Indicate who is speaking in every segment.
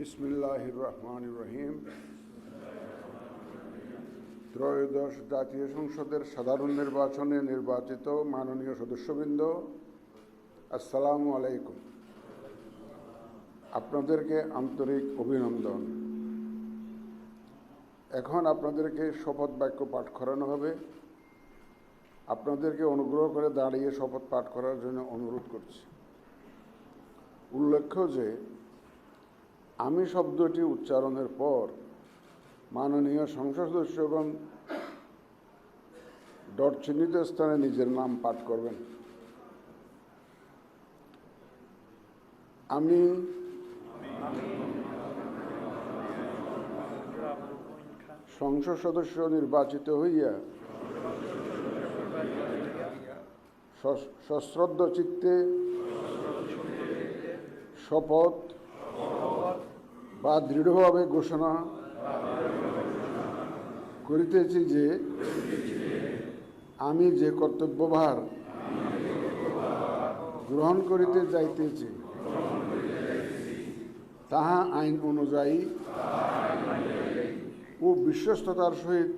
Speaker 1: বিসমিল্লাহির রহমানির রহিম। ত্রয়োদশ জাতীয় সংসদের সাধারণ নির্বাচনে নির্বাচিত মাননীয় সদস্যবৃন্দ, আসসালামু আলাইকুম। আপনাদেরকে আন্তরিক অভিনন্দন। এখন আপনাদেরকে শপথ বাক্য পাঠ করানো হবে। আপনাদেরকে অনুগ্রহ করে দাঁড়িয়ে শপথ পাঠ করার জন্য অনুরোধ করছি। উল্লেখ্য যে আমি শব্দটি উচ্চারণের পর মাননীয় সংসদ সদস্যগণ ডট চিহ্নিত স্থানে নিজের নাম পাঠ করবেন। আমি সংসদ সদস্য নির্বাচিত হইয়া সশ্রদ্ধ চিত্তে শপথ বা দৃঢ়ভাবে ঘোষণা করিতেছি যে আমি যে কর্তব্যভার গ্রহণ করিতে যাইতেছি তাহা আইন অনুযায়ী ও বিশ্বস্ততার সহিত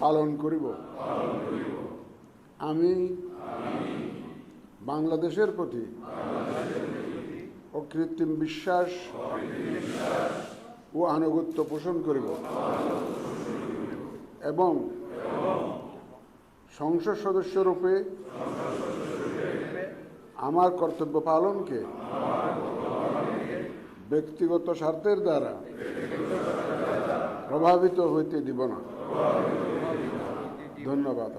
Speaker 1: পালন করিব। আমি বাংলাদেশের প্রতি অকৃত্রিম বিশ্বাস ও আনুগত্য পোষণ করিব এবং সংসদ সদস্যরূপে আমার কর্তব্য পালনকে ব্যক্তিগত স্বার্থের দ্বারা প্রভাবিত হইতে দিব না। ধন্যবাদ।